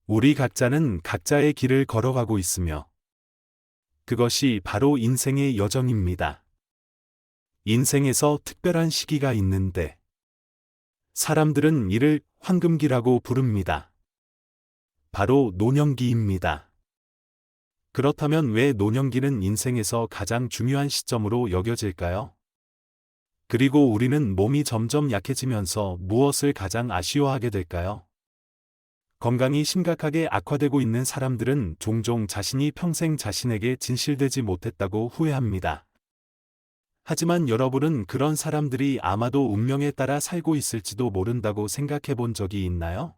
우리 각자는 각자의 길을 걸어가고 있으며 그것이 바로 인생의 여정입니다. 인생에서 특별한 시기가 있는데 사람들은 이를 황금기라고 부릅니다. 바로 노년기입니다. 그렇다면 왜 노년기는 인생에서 가장 중요한 시점으로 여겨질까요? 그리고 우리는 몸이 점점 약해지면서 무엇을 가장 아쉬워하게 될까요? 건강이 심각하게 악화되고 있는 사람들은 종종 자신이 평생 자신에게 진실되지 못했다고 후회합니다. 하지만 여러분은 그런 사람들이 아마도 운명에 따라 살고 있을지도 모른다고 생각해 본 적이 있나요?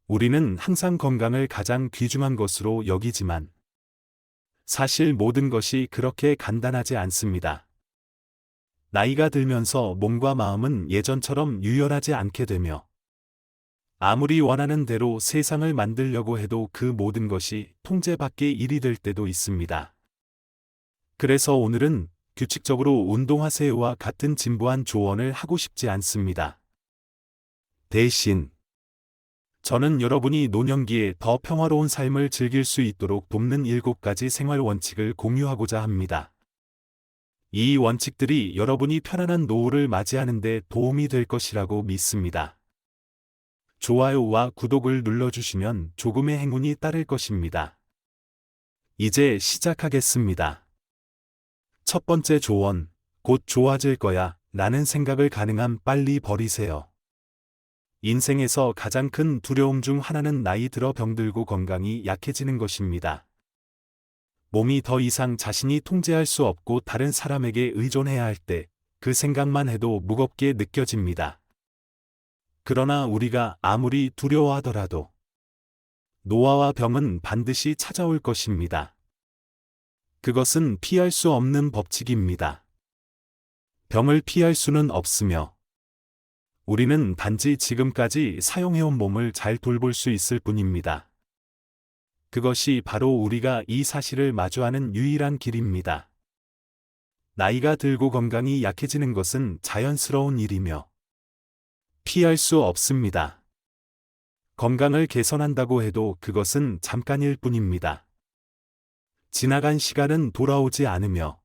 우리는 항상 건강을 가장 귀중한 것으로 여기지만 사실 모든 것이 그렇게 간단하지 않습니다. 나이가 들면서 몸과 마음은 예전처럼 유연하지 않게 되며 아무리 원하는 대로 세상을 만들려고 해도 그 모든 것이 통제 밖의 일이 될 때도 있습니다. 그래서 오늘은 규칙적으로 운동하세요와 같은 진부한 조언을 하고 싶지 않습니다. 대신 저는 여러분이 노년기에 더 평화로운 삶을 즐길 수 있도록 돕는 7가지 생활 원칙을 공유하고자 합니다. 이 원칙들이 여러분이 편안한 노후를 맞이하는 데 도움이 될 것이라고 믿습니다. 좋아요와 구독을 눌러주시면 조금의 행운이 따를 것입니다. 이제 시작하겠습니다. 첫 번째 조언, 곧 좋아질 거야 라는 생각을 가능한 빨리 버리세요. 인생에서 가장 큰 두려움 중 하나는 나이 들어 병들고 건강이 약해지는 것입니다. 몸이 더 이상 자신이 통제할 수 없고 다른 사람에게 의존해야 할 때 그 생각만 해도 무겁게 느껴집니다. 그러나 우리가 아무리 두려워하더라도 노화와 병은 반드시 찾아올 것입니다. 그것은 피할 수 없는 법칙입니다. 병을 피할 수는 없으며 우리는 단지 지금까지 사용해온 몸을 잘 돌볼 수 있을 뿐입니다. 그것이 바로 우리가 이 사실을 마주하는 유일한 길입니다. 나이가 들고 건강이 약해지는 것은 자연스러운 일이며 피할 수 없습니다. 건강을 개선한다고 해도 그것은 잠깐일 뿐입니다. 지나간 시간은 돌아오지 않으며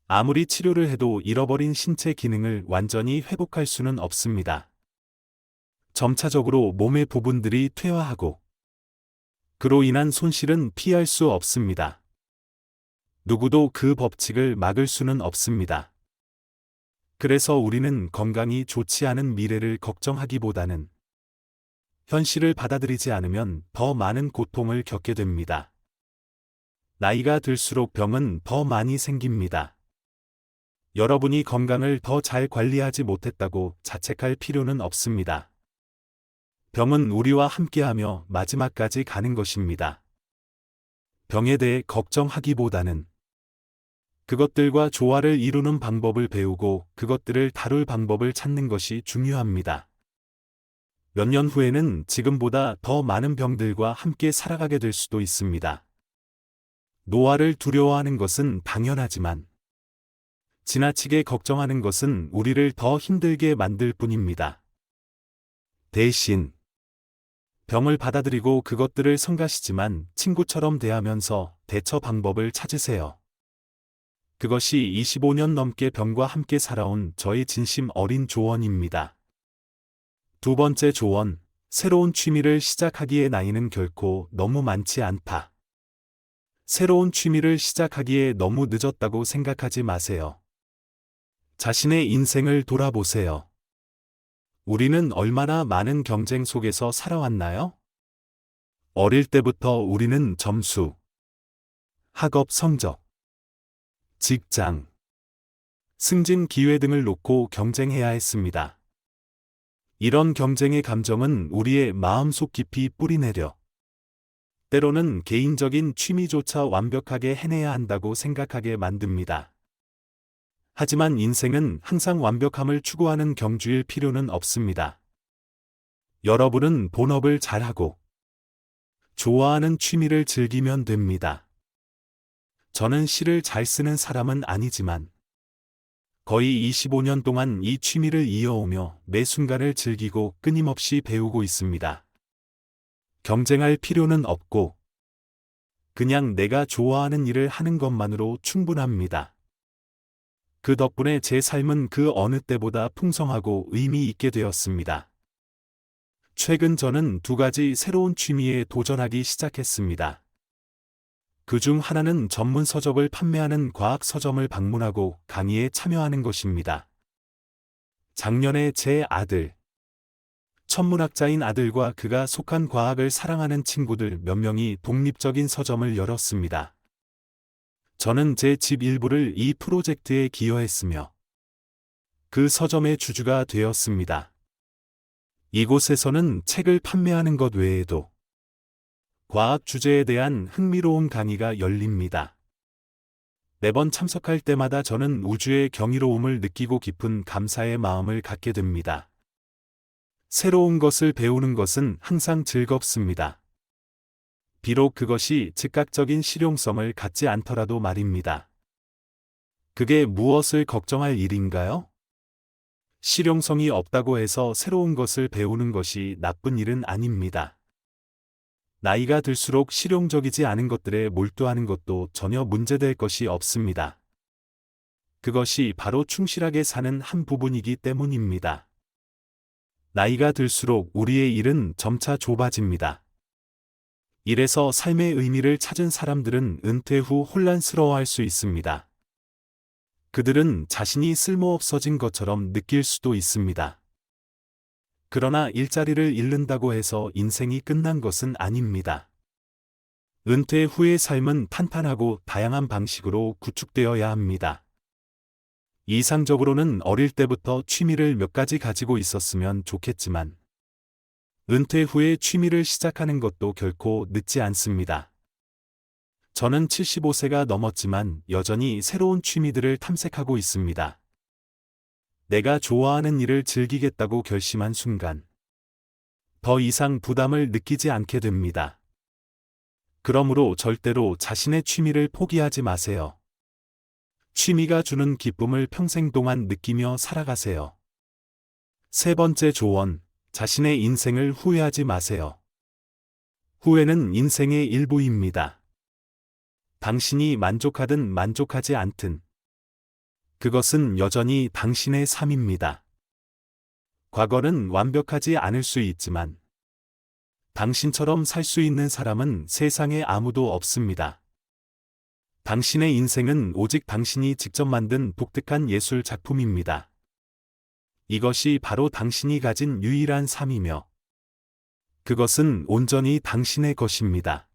아무리 치료를 해도 잃어버린 신체 기능을 완전히 회복할 수는 없습니다. 점차적으로 몸의 부분들이 퇴화하고 그로 인한 손실은 피할 수 없습니다. 누구도 그 법칙을 막을 수는 없습니다. 그래서 우리는 건강이 좋지 않은 미래를 걱정하기보다는 현실을 받아들이지 않으면 더 많은 고통을 겪게 됩니다. 나이가 들수록 병은 더 많이 생깁니다. 여러분이 건강을 더 잘 관리하지 못했다고 자책할 필요는 없습니다. 병은 우리와 함께하며 마지막까지 가는 것입니다. 병에 대해 걱정하기보다는 그것들과 조화를 이루는 방법을 배우고 그것들을 다룰 방법을 찾는 것이 중요합니다. 몇 년 후에는 지금보다 더 많은 병들과 함께 살아가게 될 수도 있습니다. 노화를 두려워하는 것은 당연하지만 지나치게 걱정하는 것은 우리를 더 힘들게 만들 뿐입니다. 대신 병을 받아들이고 그것들을 성가시지만 친구처럼 대하면서 대처 방법을 찾으세요. 그것이 25년 넘게 병과 함께 살아온 저의 진심 어린 조언입니다. 두 번째 조언, 새로운 취미를 시작하기에 나이는 결코 너무 많지 않다. 새로운 취미를 시작하기에 너무 늦었다고 생각하지 마세요. 자신의 인생을 돌아보세요. 우리는 얼마나 많은 경쟁 속에서 살아왔나요? 어릴 때부터 우리는 점수, 학업 성적, 직장, 승진 기회 등을 놓고 경쟁해야 했습니다. 이런 경쟁의 감정은 우리의 마음속 깊이 뿌리내려 때로는 개인적인 취미조차 완벽하게 해내야 한다고 생각하게 만듭니다. 하지만 인생은 항상 완벽함을 추구하는 경주일 필요는 없습니다. 여러분은 본업을 잘하고 좋아하는 취미를 즐기면 됩니다. 저는 시를 잘 쓰는 사람은 아니지만 거의 25년 동안 이 취미를 이어오며 매 순간을 즐기고 끊임없이 배우고 있습니다. 경쟁할 필요는 없고 그냥 내가 좋아하는 일을 하는 것만으로 충분합니다. 그 덕분에 제 삶은 그 어느 때보다 풍성하고 의미 있게 되었습니다. 최근 저는 2가지 새로운 취미에 도전하기 시작했습니다. 그중 하나는 전문 서적을 판매하는 과학 서점을 방문하고 강의에 참여하는 것입니다. 작년에 제 아들, 천문학자인 아들과 그가 속한 과학을 사랑하는 친구들 몇 명이 독립적인 서점을 열었습니다. 저는 제 집 일부를 이 프로젝트에 기여했으며 그 서점의 주주가 되었습니다. 이곳에서는 책을 판매하는 것 외에도 과학 주제에 대한 흥미로운 강의가 열립니다. 매번 참석할 때마다 저는 우주의 경이로움을 느끼고 깊은 감사의 마음을 갖게 됩니다. 새로운 것을 배우는 것은 항상 즐겁습니다. 비록 그것이 즉각적인 실용성을 갖지 않더라도 말입니다. 그게 무엇을 걱정할 일인가요? 실용성이 없다고 해서 새로운 것을 배우는 것이 나쁜 일은 아닙니다. 나이가 들수록 실용적이지 않은 것들에 몰두하는 것도 전혀 문제될 것이 없습니다. 그것이 바로 충실하게 사는 한 부분이기 때문입니다. 나이가 들수록 우리의 일은 점차 좁아집니다. 일에서 삶의 의미를 찾은 사람들은 은퇴 후 혼란스러워할 수 있습니다. 그들은 자신이 쓸모없어진 것처럼 느낄 수도 있습니다. 그러나 일자리를 잃는다고 해서 인생이 끝난 것은 아닙니다. 은퇴 후의 삶은 탄탄하고 다양한 방식으로 구축되어야 합니다. 이상적으로는 어릴 때부터 취미를 몇 가지 가지고 있었으면 좋겠지만, 은퇴 후에 취미를 시작하는 것도 결코 늦지 않습니다. 저는 75세가 넘었지만 여전히 새로운 취미들을 탐색하고 있습니다. 내가 좋아하는 일을 즐기겠다고 결심한 순간, 더 이상 부담을 느끼지 않게 됩니다. 그러므로 절대로 자신의 취미를 포기하지 마세요. 취미가 주는 기쁨을 평생 동안 느끼며 살아가세요. 3번째 조언, 자신의 인생을 후회하지 마세요. 후회는 인생의 일부입니다. 당신이 만족하든 만족하지 않든, 그것은 여전히 당신의 삶입니다. 과거는 완벽하지 않을 수 있지만, 당신처럼 살 수 있는 사람은 세상에 아무도 없습니다. 당신의 인생은 오직 당신이 직접 만든 독특한 예술 작품입니다. 이것이 바로 당신이 가진 유일한 삶이며, 그것은 온전히 당신의 것입니다.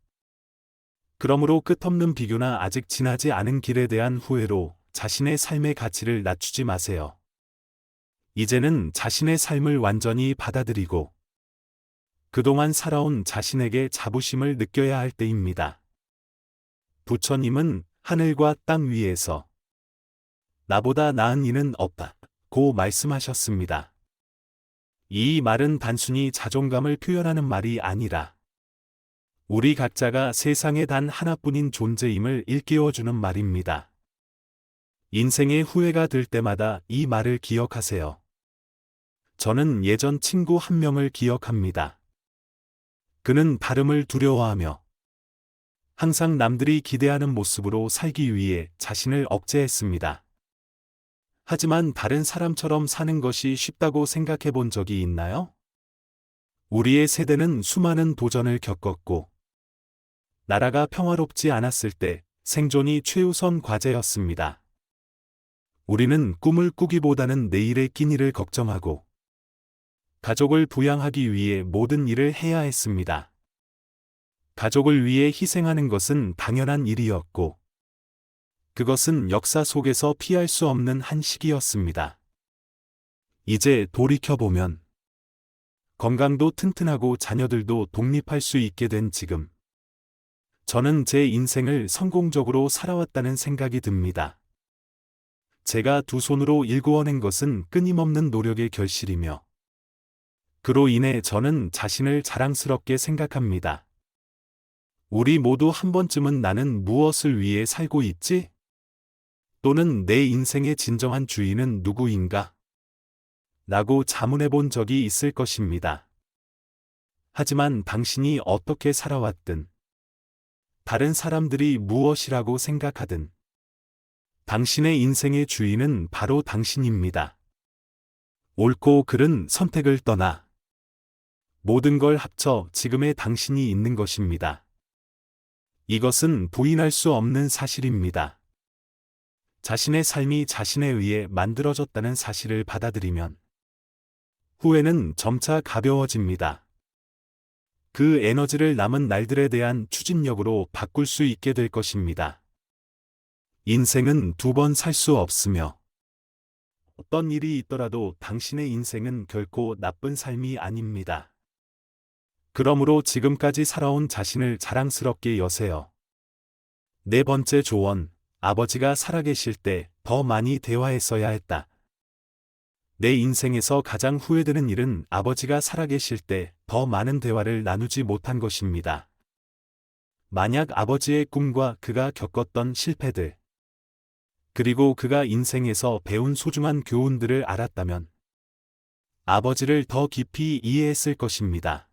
그러므로 끝없는 비교나 아직 지나지 않은 길에 대한 후회로 자신의 삶의 가치를 낮추지 마세요. 이제는 자신의 삶을 완전히 받아들이고, 그동안 살아온 자신에게 자부심을 느껴야 할 때입니다. 부처님은 하늘과 땅 위에서 나보다 나은 이는 없다고 말씀하셨습니다. 이 말은 단순히 자존감을 표현하는 말이 아니라 우리 각자가 세상에 단 하나뿐인 존재임을 일깨워주는 말입니다. 인생의 후회가 들 때마다 이 말을 기억하세요. 저는 예전 친구 한 명을 기억합니다. 그는 발음을 두려워하며 항상 남들이 기대하는 모습으로 살기 위해 자신을 억제했습니다. 하지만 다른 사람처럼 사는 것이 쉽다고 생각해 본 적이 있나요? 우리의 세대는 수많은 도전을 겪었고, 나라가 평화롭지 않았을 때 생존이 최우선 과제였습니다. 우리는 꿈을 꾸기보다는 내일의 끼니를 걱정하고, 가족을 부양하기 위해 모든 일을 해야 했습니다. 가족을 위해 희생하는 것은 당연한 일이었고, 그것은 역사 속에서 피할 수 없는 한 시기였습니다. 이제 돌이켜보면, 건강도 튼튼하고 자녀들도 독립할 수 있게 된 지금, 저는 제 인생을 성공적으로 살아왔다는 생각이 듭니다. 제가 2손으로 일구어낸 것은 끊임없는 노력의 결실이며, 그로 인해 저는 자신을 자랑스럽게 생각합니다. 우리 모두 한 번쯤은 나는 무엇을 위해 살고 있지? 또는 내 인생의 진정한 주인은 누구인가? 라고 자문해 본 적이 있을 것입니다. 하지만 당신이 어떻게 살아왔든, 다른 사람들이 무엇이라고 생각하든, 당신의 인생의 주인은 바로 당신입니다. 옳고 그른 선택을 떠나 모든 걸 합쳐 지금의 당신이 있는 것입니다. 이것은 부인할 수 없는 사실입니다. 자신의 삶이 자신에 의해 만들어졌다는 사실을 받아들이면 후회는 점차 가벼워집니다. 그 에너지를 남은 날들에 대한 추진력으로 바꿀 수 있게 될 것입니다. 인생은 두 번 살 수 없으며 어떤 일이 있더라도 당신의 인생은 결코 나쁜 삶이 아닙니다. 그러므로 지금까지 살아온 자신을 자랑스럽게 여세요. 네 번째 조언, 아버지가 살아계실 때 더 많이 대화했어야 했다. 내 인생에서 가장 후회되는 일은 아버지가 살아계실 때 더 많은 대화를 나누지 못한 것입니다. 만약 아버지의 꿈과 그가 겪었던 실패들, 그리고 그가 인생에서 배운 소중한 교훈들을 알았다면 아버지를 더 깊이 이해했을 것입니다.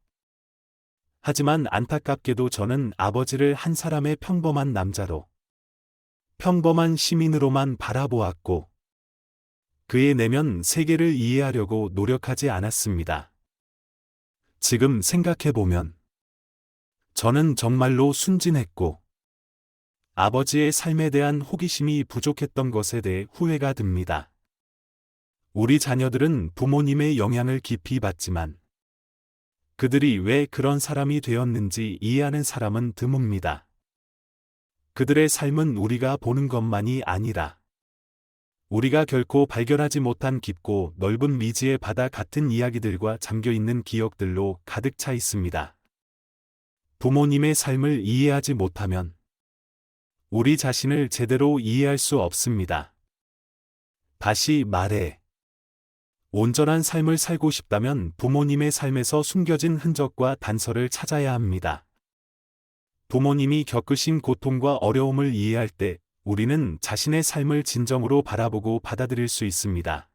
하지만 안타깝게도 저는 아버지를 한 사람의 평범한 남자로, 평범한 시민으로만 바라보았고, 그의 내면 세계를 이해하려고 노력하지 않았습니다. 지금 생각해보면, 저는 정말로 순진했고, 아버지의 삶에 대한 호기심이 부족했던 것에 대해 후회가 듭니다. 우리 자녀들은 부모님의 영향을 깊이 받지만, 그들이 왜 그런 사람이 되었는지 이해하는 사람은 드뭅니다. 그들의 삶은 우리가 보는 것만이 아니라 우리가 결코 발견하지 못한 깊고 넓은 미지의 바다 같은 이야기들과 잠겨있는 기억들로 가득 차 있습니다. 부모님의 삶을 이해하지 못하면 우리 자신을 제대로 이해할 수 없습니다. 다시 말해, 온전한 삶을 살고 싶다면 부모님의 삶에서 숨겨진 흔적과 단서를 찾아야 합니다. 부모님이 겪으신 고통과 어려움을 이해할 때 우리는 자신의 삶을 진정으로 바라보고 받아들일 수 있습니다.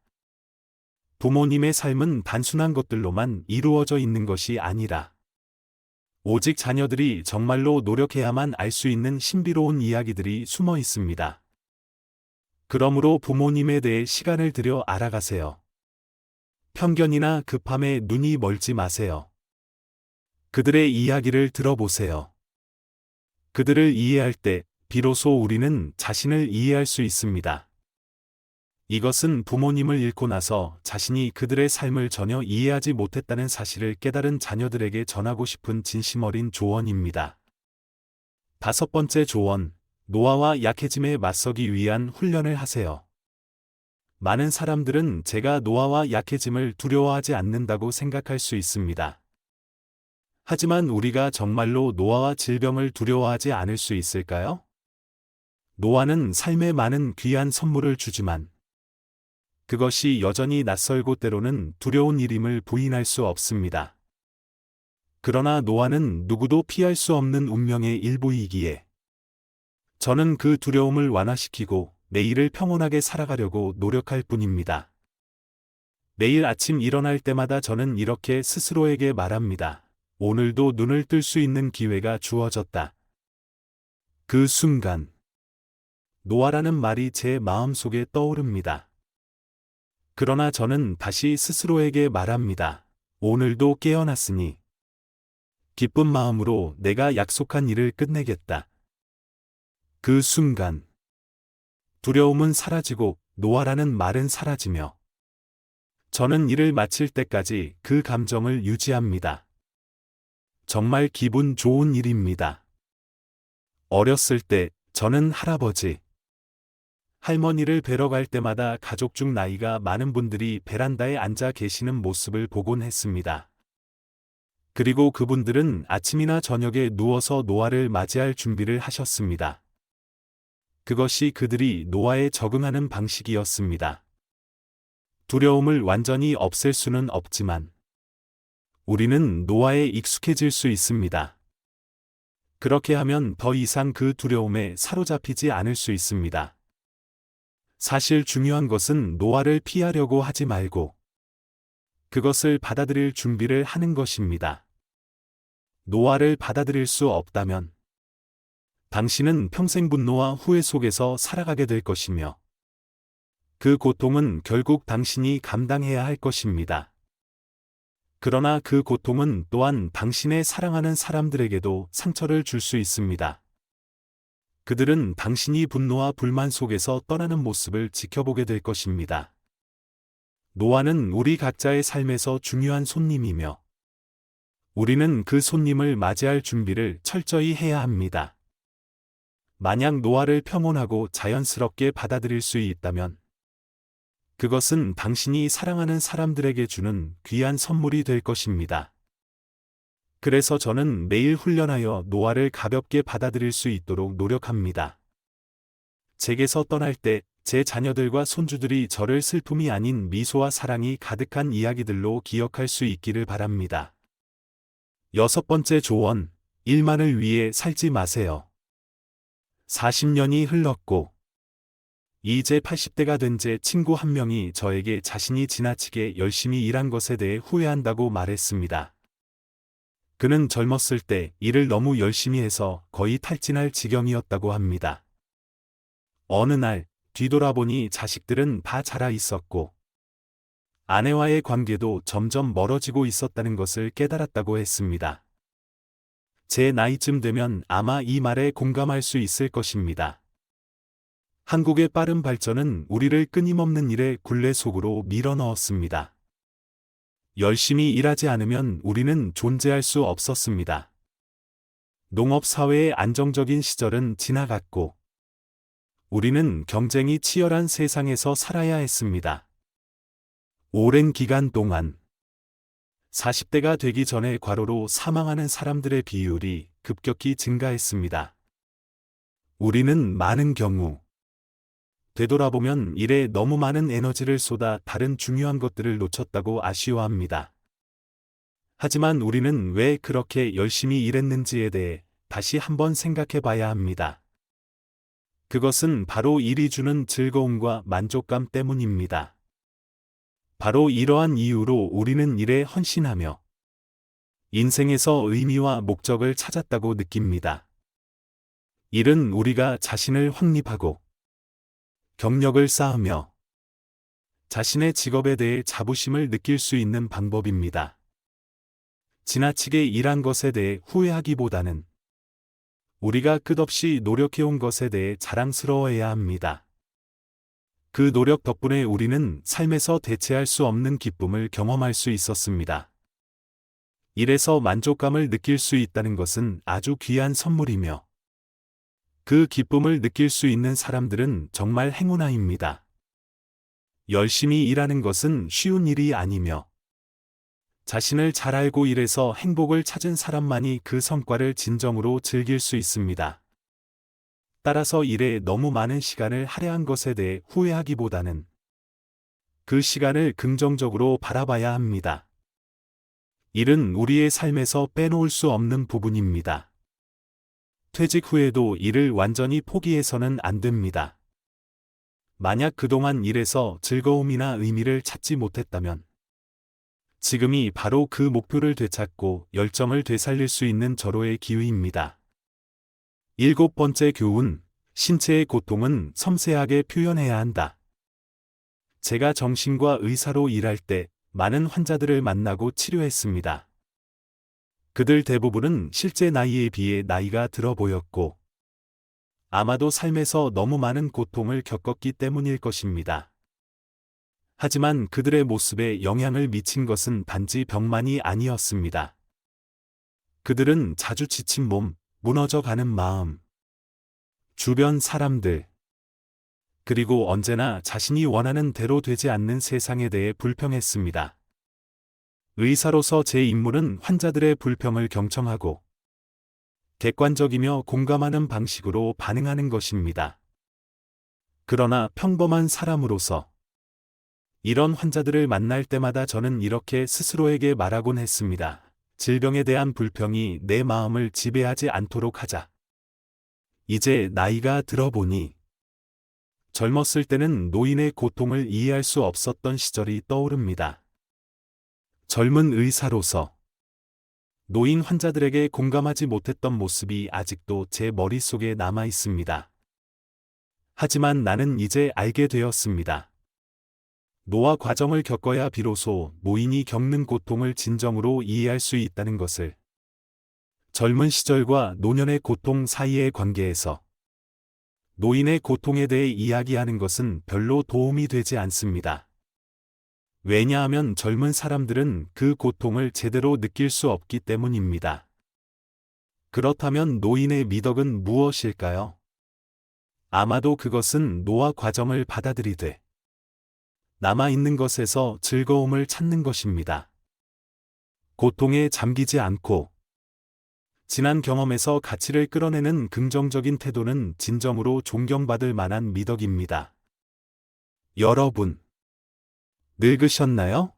부모님의 삶은 단순한 것들로만 이루어져 있는 것이 아니라 오직 자녀들이 정말로 노력해야만 알 수 있는 신비로운 이야기들이 숨어 있습니다. 그러므로 부모님에 대해 시간을 들여 알아가세요. 편견이나 급함에 눈이 멀지 마세요. 그들의 이야기를 들어보세요. 그들을 이해할 때 비로소 우리는 자신을 이해할 수 있습니다. 이것은 부모님을 잃고 나서 자신이 그들의 삶을 전혀 이해하지 못했다는 사실을 깨달은 자녀들에게 전하고 싶은 진심 어린 조언입니다. 다섯 번째 조언, 노화와 약해짐에 맞서기 위한 훈련을 하세요. 많은 사람들은 제가 노화와 약해짐을 두려워하지 않는다고 생각할 수 있습니다. 하지만 우리가 정말로 노화와 질병을 두려워하지 않을 수 있을까요? 노화는 삶에 많은 귀한 선물을 주지만 그것이 여전히 낯설고 때로는 두려운 일임을 부인할 수 없습니다. 그러나 노화는 누구도 피할 수 없는 운명의 일부이기에 저는 그 두려움을 완화시키고 내일을 평온하게 살아가려고 노력할 뿐입니다. 매일 아침 일어날 때마다 저는 이렇게 스스로에게 말합니다. 오늘도 눈을 뜰 수 있는 기회가 주어졌다. 그 순간, 노화라는 말이 제 마음속에 떠오릅니다. 그러나 저는 다시 스스로에게 말합니다. 오늘도 깨어났으니 기쁜 마음으로 내가 약속한 일을 끝내겠다. 그 순간, 두려움은 사라지고 노화라는 말은 사라지며 저는 일을 마칠 때까지 그 감정을 유지합니다. 정말 기분 좋은 일입니다. 어렸을 때 저는 할아버지, 할머니를 뵈러 갈 때마다 가족 중 나이가 많은 분들이 베란다에 앉아 계시는 모습을 보곤 했습니다. 그리고 그분들은 아침이나 저녁에 누워서 노화를 맞이할 준비를 하셨습니다. 그것이 그들이 노화에 적응하는 방식이었습니다. 두려움을 완전히 없앨 수는 없지만 우리는 노화에 익숙해질 수 있습니다. 그렇게 하면 더 이상 그 두려움에 사로잡히지 않을 수 있습니다. 사실 중요한 것은 노화를 피하려고 하지 말고 그것을 받아들일 준비를 하는 것입니다. 노화를 받아들일 수 없다면 당신은 평생 분노와 후회 속에서 살아가게 될 것이며 그 고통은 결국 당신이 감당해야 할 것입니다. 그러나 그 고통은 또한 당신의 사랑하는 사람들에게도 상처를 줄 수 있습니다. 그들은 당신이 분노와 불만 속에서 떠나는 모습을 지켜보게 될 것입니다. 노화는 우리 각자의 삶에서 중요한 손님이며 우리는 그 손님을 맞이할 준비를 철저히 해야 합니다. 만약 노화를 평온하고 자연스럽게 받아들일 수 있다면 그것은 당신이 사랑하는 사람들에게 주는 귀한 선물이 될 것입니다. 그래서 저는 매일 훈련하여 노화를 가볍게 받아들일 수 있도록 노력합니다. 제게서 떠날 때 제 자녀들과 손주들이 저를 슬픔이 아닌 미소와 사랑이 가득한 이야기들로 기억할 수 있기를 바랍니다. 6번째 조언, 일만을 위해 살지 마세요. 40년이 흘렀고 이제 80대가 된 제 친구 한 명이 저에게 자신이 지나치게 열심히 일한 것에 대해 후회한다고 말했습니다. 그는 젊었을 때 일을 너무 열심히 해서 거의 탈진할 지경이었다고 합니다. 어느 날 뒤돌아보니 자식들은 다 자라 있었고 아내와의 관계도 점점 멀어지고 있었다는 것을 깨달았다고 했습니다. 제 나이쯤 되면 아마 이 말에 공감할 수 있을 것입니다. 한국의 빠른 발전은 우리를 끊임없는 일의 굴레 속으로 밀어넣었습니다. 열심히 일하지 않으면 우리는 존재할 수 없었습니다. 농업사회의 안정적인 시절은 지나갔고 우리는 경쟁이 치열한 세상에서 살아야 했습니다. 오랜 기간 동안 40대가 되기 전에 과로로 사망하는 사람들의 비율이 급격히 증가했습니다. 우리는 많은 경우 되돌아보면 일에 너무 많은 에너지를 쏟아 다른 중요한 것들을 놓쳤다고 아쉬워합니다. 하지만 우리는 왜 그렇게 열심히 일했는지에 대해 다시 한번 생각해 봐야 합니다. 그것은 바로 일이 주는 즐거움과 만족감 때문입니다. 바로 이러한 이유로 우리는 일에 헌신하며 인생에서 의미와 목적을 찾았다고 느낍니다. 일은 우리가 자신을 확립하고 경력을 쌓으며 자신의 직업에 대해 자부심을 느낄 수 있는 방법입니다. 지나치게 일한 것에 대해 후회하기보다는 우리가 끝없이 노력해온 것에 대해 자랑스러워해야 합니다. 그 노력 덕분에 우리는 삶에서 대체할 수 없는 기쁨을 경험할 수 있었습니다. 일에서 만족감을 느낄 수 있다는 것은 아주 귀한 선물이며 그 기쁨을 느낄 수 있는 사람들은 정말 행운아입니다. 열심히 일하는 것은 쉬운 일이 아니며 자신을 잘 알고 일해서 행복을 찾은 사람만이 그 성과를 진정으로 즐길 수 있습니다. 따라서 일에 너무 많은 시간을 할애한 것에 대해 후회하기보다는 그 시간을 긍정적으로 바라봐야 합니다. 일은 우리의 삶에서 빼놓을 수 없는 부분입니다. 퇴직 후에도 일을 완전히 포기해서는 안 됩니다. 만약 그동안 일에서 즐거움이나 의미를 찾지 못했다면 지금이 바로 그 목표를 되찾고 열정을 되살릴 수 있는 절호의 기회입니다. 7번째 교훈, 신체의 고통은 섬세하게 표현해야 한다. 제가 정신과 의사로 일할 때 많은 환자들을 만나고 치료했습니다. 그들 대부분은 실제 나이에 비해 나이가 들어 보였고 아마도 삶에서 너무 많은 고통을 겪었기 때문일 것입니다. 하지만 그들의 모습에 영향을 미친 것은 단지 병만이 아니었습니다. 그들은 자주 지친 몸, 무너져가는 마음, 주변 사람들, 그리고 언제나 자신이 원하는 대로 되지 않는 세상에 대해 불평했습니다. 의사로서 제 임무는 환자들의 불평을 경청하고 객관적이며 공감하는 방식으로 반응하는 것입니다. 그러나 평범한 사람으로서 이런 환자들을 만날 때마다 저는 이렇게 스스로에게 말하곤 했습니다. 질병에 대한 불평이 내 마음을 지배하지 않도록 하자. 이제 나이가 들어보니 젊었을 때는 노인의 고통을 이해할 수 없었던 시절이 떠오릅니다. 젊은 의사로서 노인 환자들에게 공감하지 못했던 모습이 아직도 제 머릿속에 남아 있습니다. 하지만 나는 이제 알게 되었습니다. 노화 과정을 겪어야 비로소 노인이 겪는 고통을 진정으로 이해할 수 있다는 것을. 젊은 시절과 노년의 고통 사이의 관계에서 노인의 고통에 대해 이야기하는 것은 별로 도움이 되지 않습니다. 왜냐하면 젊은 사람들은 그 고통을 제대로 느낄 수 없기 때문입니다. 그렇다면 노인의 미덕은 무엇일까요? 아마도 그것은 노화 과정을 받아들이되 남아있는 것에서 즐거움을 찾는 것입니다. 고통에 잠기지 않고 지난 경험에서 가치를 끌어내는 긍정적인 태도는 진정으로 존경받을 만한 미덕입니다. 여러분, 늙으셨나요?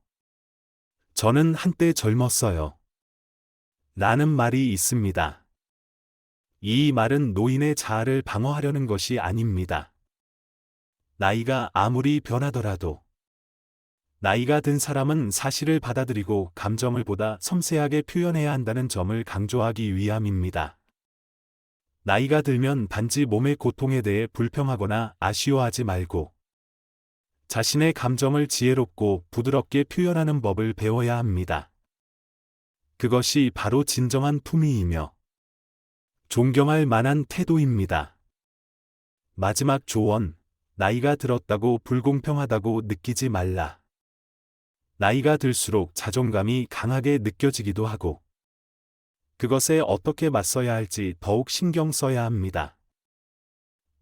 저는 한때 젊었어요. 라는 말이 있습니다. 이 말은 노인의 자아를 방어하려는 것이 아닙니다. 나이가 아무리 변하더라도 나이가 든 사람은 사실을 받아들이고 감정을 보다 섬세하게 표현해야 한다는 점을 강조하기 위함입니다. 나이가 들면 단지 몸의 고통에 대해 불평하거나 아쉬워하지 말고 자신의 감정을 지혜롭고 부드럽게 표현하는 법을 배워야 합니다. 그것이 바로 진정한 품위이며 존경할 만한 태도입니다. 마지막 조언, 나이가 들었다고 불공평하다고 느끼지 말라. 나이가 들수록 자존감이 강하게 느껴지기도 하고 그것에 어떻게 맞서야 할지 더욱 신경 써야 합니다.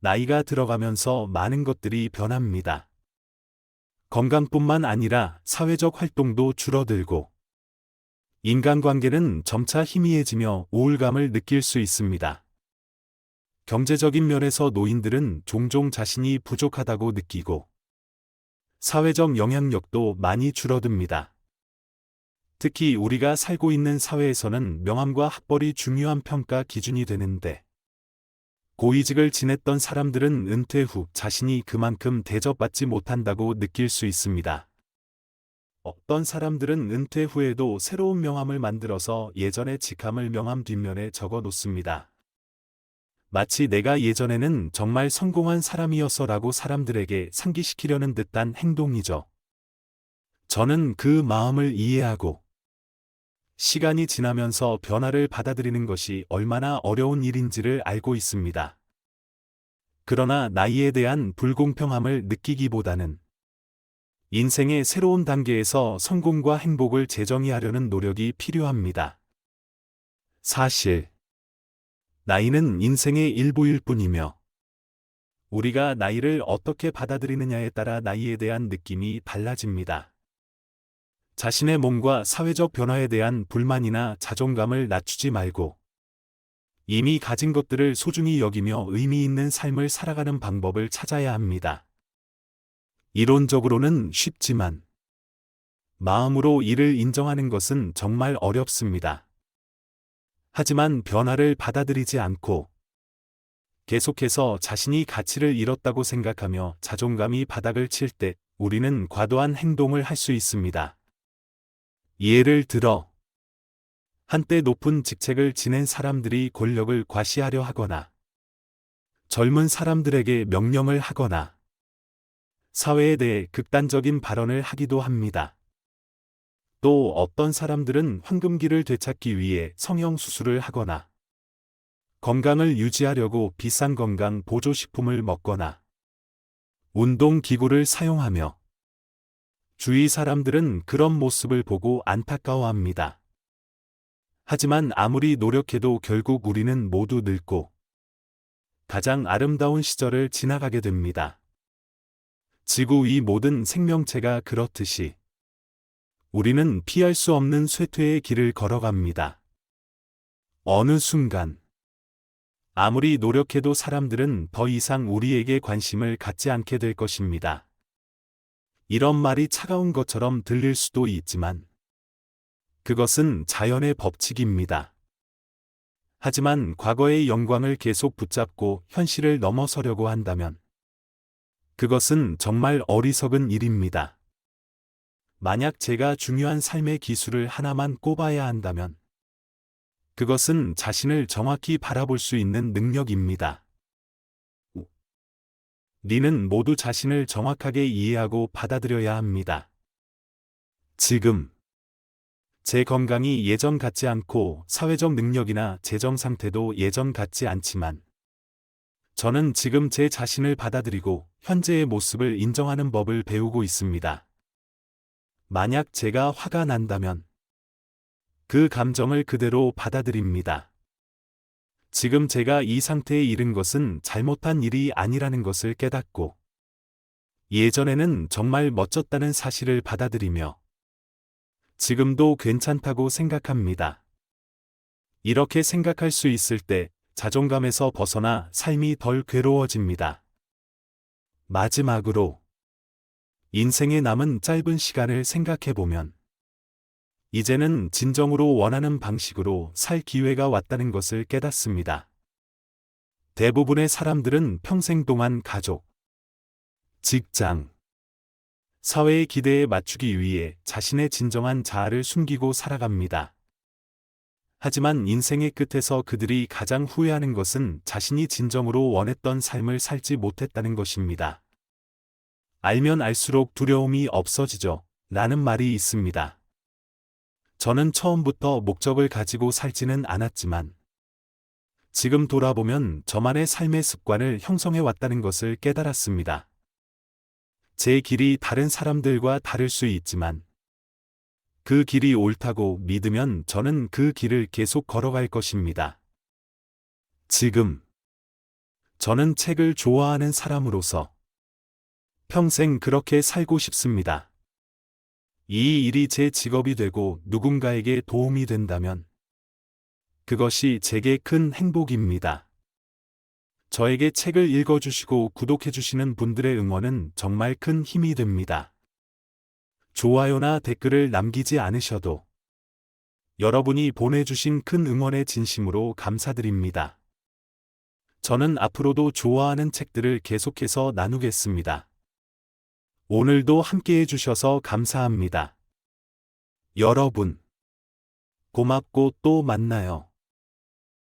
나이가 들어가면서 많은 것들이 변합니다. 건강뿐만 아니라 사회적 활동도 줄어들고 인간관계는 점차 희미해지며 우울감을 느낄 수 있습니다. 경제적인 면에서 노인들은 종종 자신이 부족하다고 느끼고 사회적 영향력도 많이 줄어듭니다. 특히 우리가 살고 있는 사회에서는 명함과 학벌이 중요한 평가 기준이 되는데 고위직을 지냈던 사람들은 은퇴 후 자신이 그만큼 대접받지 못한다고 느낄 수 있습니다. 어떤 사람들은 은퇴 후에도 새로운 명함을 만들어서 예전의 직함을 명함 뒷면에 적어 놓습니다. 마치 내가 예전에는 정말 성공한 사람이었어라고 사람들에게 상기시키려는 듯한 행동이죠. 저는 그 마음을 이해하고 시간이 지나면서 변화를 받아들이는 것이 얼마나 어려운 일인지를 알고 있습니다. 그러나 나이에 대한 불공평함을 느끼기보다는 인생의 새로운 단계에서 성공과 행복을 재정의하려는 노력이 필요합니다. 사실, 나이는 인생의 일부일 뿐이며, 우리가 나이를 어떻게 받아들이느냐에 따라 나이에 대한 느낌이 달라집니다. 자신의 몸과 사회적 변화에 대한 불만이나 자존감을 낮추지 말고 이미 가진 것들을 소중히 여기며 의미 있는 삶을 살아가는 방법을 찾아야 합니다. 이론적으로는 쉽지만 마음으로 이를 인정하는 것은 정말 어렵습니다. 하지만 변화를 받아들이지 않고 계속해서 자신이 가치를 잃었다고 생각하며 자존감이 바닥을 칠 때 우리는 과도한 행동을 할 수 있습니다. 예를 들어 한때 높은 직책을 지낸 사람들이 권력을 과시하려 하거나 젊은 사람들에게 명령을 하거나 사회에 대해 극단적인 발언을 하기도 합니다. 또 어떤 사람들은 황금기를 되찾기 위해 성형수술을 하거나 건강을 유지하려고 비싼 건강 보조식품을 먹거나 운동기구를 사용하며 주위 사람들은 그런 모습을 보고 안타까워합니다. 하지만 아무리 노력해도 결국 우리는 모두 늙고 가장 아름다운 시절을 지나가게 됩니다. 지구 위 모든 생명체가 그렇듯이 우리는 피할 수 없는 쇠퇴의 길을 걸어갑니다. 어느 순간 아무리 노력해도 사람들은 더 이상 우리에게 관심을 갖지 않게 될 것입니다. 이런 말이 차가운 것처럼 들릴 수도 있지만 그것은 자연의 법칙입니다. 하지만 과거의 영광을 계속 붙잡고 현실을 넘어서려고 한다면 그것은 정말 어리석은 일입니다. 만약 제가 중요한 삶의 기술을 하나만 꼽아야 한다면 그것은 자신을 정확히 바라볼 수 있는 능력입니다. 니는 모두 자신을 정확하게 이해하고 받아들여야 합니다. 지금 제 건강이 예전 같지 않고 사회적 능력이나 재정 상태도 예전 같지 않지만 저는 지금 제 자신을 받아들이고 현재의 모습을 인정하는 법을 배우고 있습니다. 만약 제가 화가 난다면 그 감정을 그대로 받아들입니다. 지금 제가 이 상태에 이른 것은 잘못한 일이 아니라는 것을 깨닫고 예전에는 정말 멋졌다는 사실을 받아들이며 지금도 괜찮다고 생각합니다. 이렇게 생각할 수 있을 때 자존감에서 벗어나 삶이 덜 괴로워집니다. 마지막으로 인생의 남은 짧은 시간을 생각해보면 이제는 진정으로 원하는 방식으로 살 기회가 왔다는 것을 깨닫습니다. 대부분의 사람들은 평생 동안 가족, 직장, 사회의 기대에 맞추기 위해 자신의 진정한 자아를 숨기고 살아갑니다. 하지만 인생의 끝에서 그들이 가장 후회하는 것은 자신이 진정으로 원했던 삶을 살지 못했다는 것입니다. 알면 알수록 두려움이 없어지죠. 라는 말이 있습니다. 저는 처음부터 목적을 가지고 살지는 않았지만 지금 돌아보면 저만의 삶의 습관을 형성해 왔다는 것을 깨달았습니다. 제 길이 다른 사람들과 다를 수 있지만 그 길이 옳다고 믿으면 저는 그 길을 계속 걸어갈 것입니다. 지금 저는 책을 좋아하는 사람으로서 평생 그렇게 살고 싶습니다. 이 일이 제 직업이 되고 누군가에게 도움이 된다면 그것이 제게 큰 행복입니다. 저에게 책을 읽어주시고 구독해주시는 분들의 응원은 정말 큰 힘이 됩니다. 좋아요나 댓글을 남기지 않으셔도 여러분이 보내주신 큰 응원에 진심으로 감사드립니다. 저는 앞으로도 좋아하는 책들을 계속해서 나누겠습니다. 오늘도 함께해 주셔서 감사합니다. 여러분, 고맙고 또 만나요.